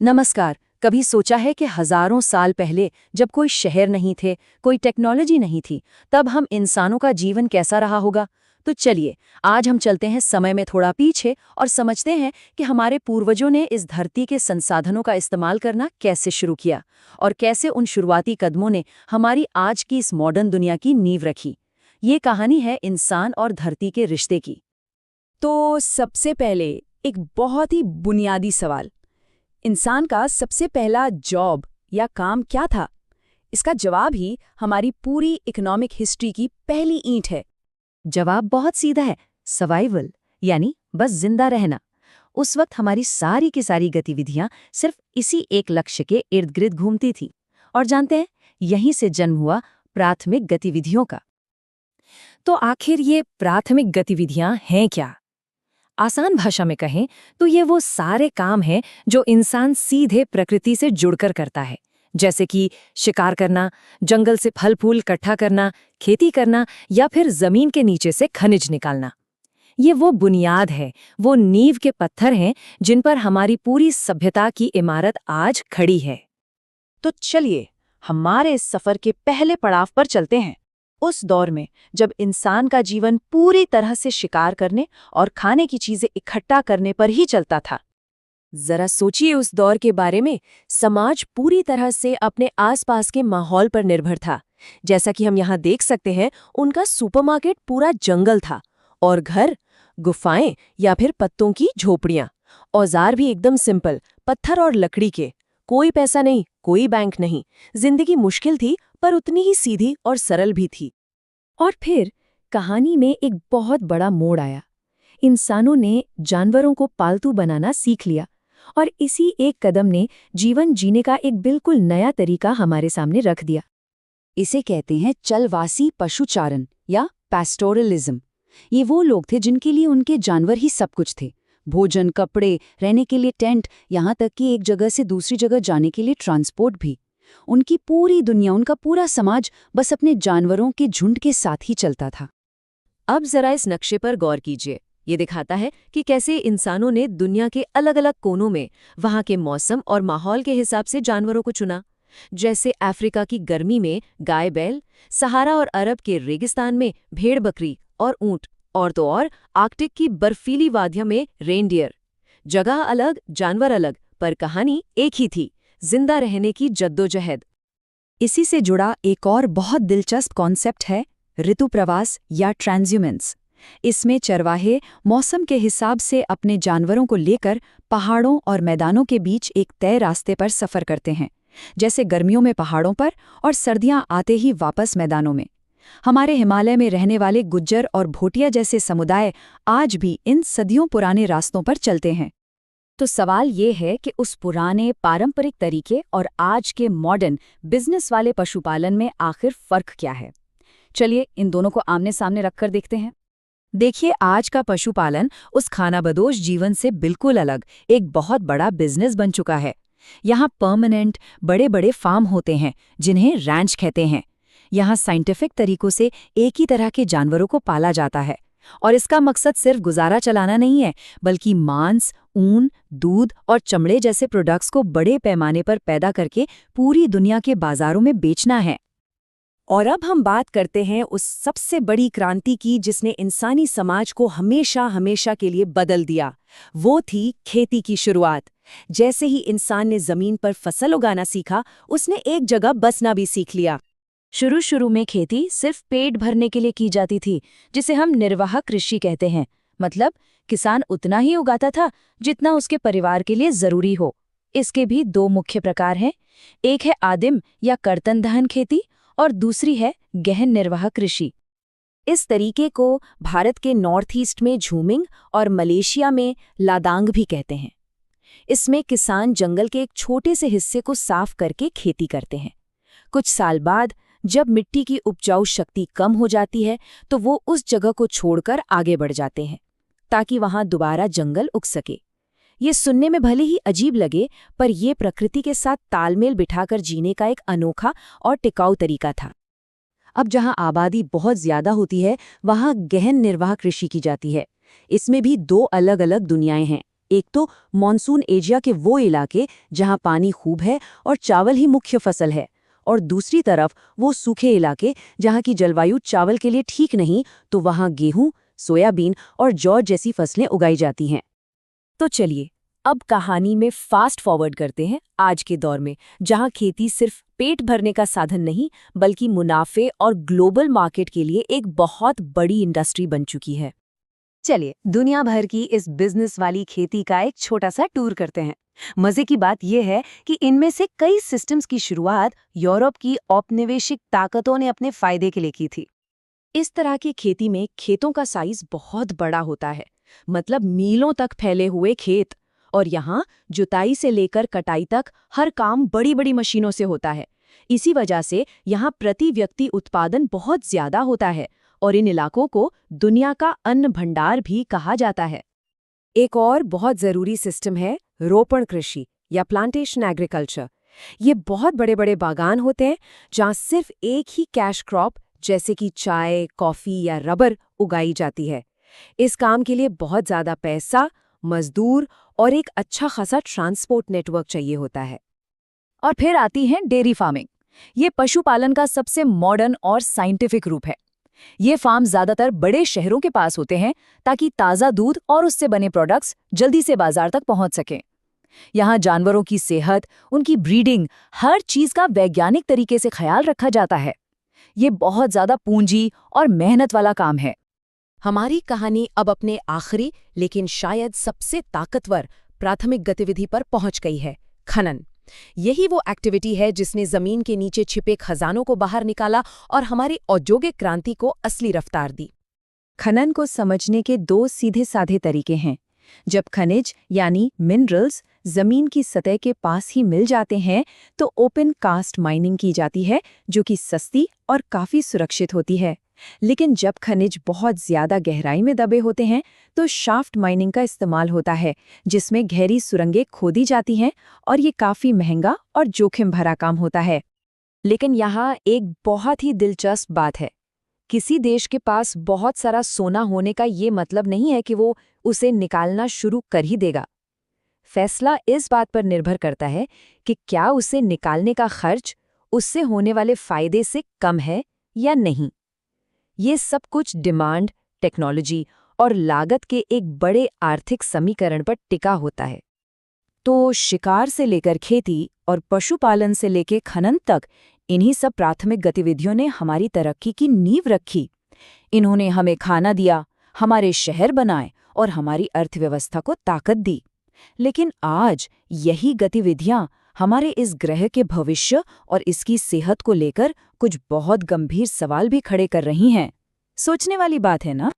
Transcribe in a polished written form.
नमस्कार। कभी सोचा है कि हजारों साल पहले जब कोई शहर नहीं थे, कोई टेक्नोलॉजी नहीं थी, तब हम इंसानों का जीवन कैसा रहा होगा? तो चलिए, आज हम चलते हैं समय में थोड़ा पीछे और समझते हैं कि हमारे पूर्वजों ने इस धरती के संसाधनों का इस्तेमाल करना कैसे शुरू किया और कैसे उन शुरुआती कदमों ने हमारी आज की इस मॉडर्न दुनिया की नींव रखी। ये कहानी है इंसान और धरती के रिश्ते की। तो सबसे पहले एक बहुत ही बुनियादी सवाल, इंसान का सबसे पहला जॉब या काम क्या था? इसका जवाब ही हमारी पूरी इकोनॉमिक हिस्ट्री की पहली ईंट है। जवाब बहुत सीधा है, सर्वाइवल, यानी बस जिंदा रहना। उस वक्त हमारी सारी की सारी गतिविधियां सिर्फ इसी एक लक्ष्य के इर्द गिर्द घूमती थी। और जानते हैं, यहीं से जन्म हुआ प्राथमिक गतिविधियों का। तो आखिर ये प्राथमिक गतिविधियां हैं क्या? आसान भाषा में कहें तो ये वो सारे काम हैं जो इंसान सीधे प्रकृति से जुड़कर करता है, जैसे कि शिकार करना, जंगल से फल फूल इकट्ठा करना, खेती करना या फिर जमीन के नीचे से खनिज निकालना। ये वो बुनियाद है, वो नींव के पत्थर हैं जिन पर हमारी पूरी सभ्यता की इमारत आज खड़ी है। तो चलिए, हमारे इस सफर के पहले पड़ाव पर चलते हैं, उस दौर में जब इंसान का जीवन पूरी तरह से शिकार करने और खाने की चीजें इकट्ठा करने पर ही चलता था। जरा सोचिए उस दौर के बारे में। समाज पूरी तरह से अपने आसपास के माहौल पर निर्भर था। जैसा कि हम यहाँ देख सकते हैं, उनका सुपरमार्केट पूरा जंगल था और घर गुफाएं या फिर पत्तों की झोपड़ियां। औजार भी एकदम सिंपल, पत्थर और लकड़ी के। कोई पैसा नहीं, कोई बैंक नहीं। जिंदगी मुश्किल थी, पर उतनी ही सीधी और सरल भी थी। और फिर कहानी में एक बहुत बड़ा मोड़ आया। इंसानों ने जानवरों को पालतू बनाना सीख लिया और इसी एक कदम ने जीवन जीने का एक बिल्कुल नया तरीका हमारे सामने रख दिया। इसे कहते हैं चलवासी पशुचारण या पैस्टोरलिज्म। ये वो लोग थे जिनके लिए उनके जानवर ही सब कुछ थे। भोजन, कपड़े, रहने के लिए टेंट, यहाँ तक कि एक जगह से दूसरी जगह जाने के लिए ट्रांसपोर्ट भी। उनकी पूरी दुनिया, उनका पूरा समाज बस अपने जानवरों के झुंड के साथ ही चलता था। अब जरा इस नक्शे पर गौर कीजिए। ये दिखाता है कि कैसे इंसानों ने दुनिया के अलग अलग कोनों में वहाँ के मौसम और माहौल के हिसाब से जानवरों को चुना। जैसे अफ्रीका की गर्मी में गाय बैल, सहारा और अरब के रेगिस्तान में भेड़ बकरी और ऊंट, और तो और आर्कटिक की बर्फीली वादियों में रेनडियर। जगह अलग, जानवर अलग, पर कहानी एक ही थी, जिंदा रहने की जद्दोजहद। इसी से जुड़ा एक और बहुत दिलचस्प कॉन्सेप्ट है ऋतु प्रवास या ट्रांसह्यूमेंस। इसमें चरवाहे मौसम के हिसाब से अपने जानवरों को लेकर पहाड़ों और मैदानों के बीच एक तय रास्ते पर सफर करते हैं, जैसे गर्मियों में पहाड़ों पर और सर्दियां आते ही वापस मैदानों में। हमारे हिमालय में रहने वाले गुज्जर और भोटिया जैसे समुदाय आज भी इन सदियों पुराने रास्तों पर चलते हैं। तो सवाल ये है कि उस पुराने पारंपरिक तरीके और आज के मॉडर्न बिजनेस वाले पशुपालन में आखिर फर्क क्या है? चलिए इन दोनों को आमने सामने रखकर देखते हैं। देखिए, आज का पशुपालन उस खानाबदोश जीवन से बिल्कुल अलग एक बहुत बड़ा बिजनेस बन चुका है। यहाँ परमानेंट बड़े बड़े फार्म होते हैं जिन्हें रैंच कहते हैं। यहाँ साइंटिफिक तरीकों से एक ही तरह के जानवरों को पाला जाता है और इसका मकसद सिर्फ गुजारा चलाना नहीं है, बल्कि मांस, ऊन, दूध और चमड़े जैसे प्रोडक्ट्स को बड़े पैमाने पर पैदा करके पूरी दुनिया के बाजारों में बेचना है। और अब हम बात करते हैं उस सबसे बड़ी क्रांति की जिसने इंसानी समाज को हमेशा हमेशा के लिए बदल दिया। वो थी खेती की शुरुआत। जैसे ही इंसान ने जमीन पर फसल उगाना सीखा, उसने एक जगह बसना भी सीख लिया। शुरू में खेती सिर्फ पेट भरने के लिए की जाती थी, जिसे हम निर्वाह कृषि कहते हैं। मतलब किसान उतना ही उगाता था जितना उसके परिवार के लिए जरूरी हो। इसके भी दो मुख्य प्रकार हैं। एक है आदिम या कर्तनदहन खेती और दूसरी है गहन निर्वाह कृषि। इस तरीके को भारत के नॉर्थ ईस्ट में झूमिंग और मलेशिया में लादांग भी कहते हैं। इसमें किसान जंगल के एक छोटे से हिस्से को साफ करके खेती करते हैं। कुछ साल बाद जब मिट्टी की उपजाऊ शक्ति कम हो जाती है, तो वो उस जगह को छोड़कर आगे बढ़ जाते हैं ताकि वहां दोबारा जंगल उग सके। ये सुनने में भले ही अजीब लगे, पर यह प्रकृति के साथ तालमेल बिठाकर जीने का एक अनोखा और टिकाऊ तरीका था। अब जहां आबादी बहुत ज्यादा होती है, वहां गहन निर्वाह कृषि की जाती है। इसमें भी दो अलग अलग दुनियाएं हैं। एक तो मॉनसून एशिया के वो इलाके जहां पानी खूब है और चावल ही मुख्य फसल है, और दूसरी तरफ वो सूखे इलाके जहां की जलवायु चावल के लिए ठीक नहीं, तो वहां गेहूं, सोयाबीन और जौ जैसी फसलें उगाई जाती हैं। तो चलिए अब कहानी में फास्ट फॉरवर्ड करते हैं आज के दौर में, जहां खेती सिर्फ पेट भरने का साधन नहीं बल्कि मुनाफे और ग्लोबल मार्केट के लिए एक बहुत बड़ी इंडस्ट्री बन चुकी है। चलिए दुनिया भर की इस बिजनेस वाली खेती का एक छोटा सा टूर करते हैं। मजे की बात यह है कि इनमें से कई सिस्टम्स की शुरुआत यूरोप की औपनिवेशिक ताकतों ने अपने फायदे के लिए की थी। इस तरह की खेती में खेतों का साइज बहुत बड़ा होता है, मतलब मीलों तक फैले हुए खेत, और यहाँ जुताई से लेकर कटाई तक हर काम बड़ी बड़ी मशीनों से होता है। इसी वजह से यहाँ प्रति व्यक्ति उत्पादन बहुत ज्यादा होता है और इन इलाकों को दुनिया का अन्न भंडार भी कहा जाता है। एक और बहुत जरूरी सिस्टम है रोपण कृषि या प्लांटेशन एग्रीकल्चर। ये बहुत बड़े बड़े बागान होते हैं जहाँ सिर्फ एक ही कैश क्रॉप जैसे कि चाय, कॉफी या रबर उगाई जाती है। इस काम के लिए बहुत ज्यादा पैसा, मजदूर और एक अच्छा खासा ट्रांसपोर्ट नेटवर्क चाहिए होता है। और फिर आती है डेयरी फार्मिंग। ये पशुपालन का सबसे मॉडर्न और साइंटिफिक रूप है। ये फार्म ज्यादातर बड़े शहरों के पास होते हैं ताकि ताज़ा दूध और उससे बने प्रोडक्ट्स जल्दी से बाजार तक पहुंच सकें। यहाँ जानवरों की सेहत, उनकी ब्रीडिंग, हर चीज का वैज्ञानिक तरीके से ख्याल रखा जाता है। ये बहुत ज्यादा पूंजी और मेहनत वाला काम है। हमारी कहानी अब अपने आखिरी लेकिन शायद सबसे ताकतवर प्राथमिक गतिविधि पर पहुंच गई है, खनन। यही वो एक्टिविटी है जिसने जमीन के नीचे छिपे खजानों को बाहर निकाला और हमारी औद्योगिक क्रांति को असली रफ्तार दी। खनन को समझने के दो सीधे साधे तरीके हैं। जब खनिज यानी मिनरल्स जमीन की सतह के पास ही मिल जाते हैं तो ओपन कास्ट माइनिंग की जाती है, जो कि सस्ती और काफी सुरक्षित होती है। लेकिन जब खनिज बहुत ज्यादा गहराई में दबे होते हैं तो शाफ्ट माइनिंग का इस्तेमाल होता है, जिसमें गहरी सुरंगें खोदी जाती हैं, और ये काफी महंगा और जोखिम भरा काम होता है। लेकिन यहाँ एक बहुत ही दिलचस्प बात है। किसी देश के पास बहुत सारा सोना होने का ये मतलब नहीं है कि वो उसे निकालना शुरू कर ही देगा। फैसला इस बात पर निर्भर करता है कि क्या उसे निकालने का खर्च उससे होने वाले फायदे से कम है या नहीं। ये सब कुछ डिमांड, टेक्नोलॉजी और लागत के एक बड़े आर्थिक समीकरण पर टिका होता है। तो शिकार से लेकर खेती और पशुपालन से लेकर खनन तक इन्हीं सब प्राथमिक गतिविधियों ने हमारी तरक्की की नींव रखी। इन्होंने हमें खाना दिया, हमारे शहर बनाए और हमारी अर्थव्यवस्था को ताकत दी। लेकिन आज यही गतिविधियां हमारे इस ग्रह के भविष्य और इसकी सेहत को लेकर कुछ बहुत गंभीर सवाल भी खड़े कर रही हैं। सोचने वाली बात है ना?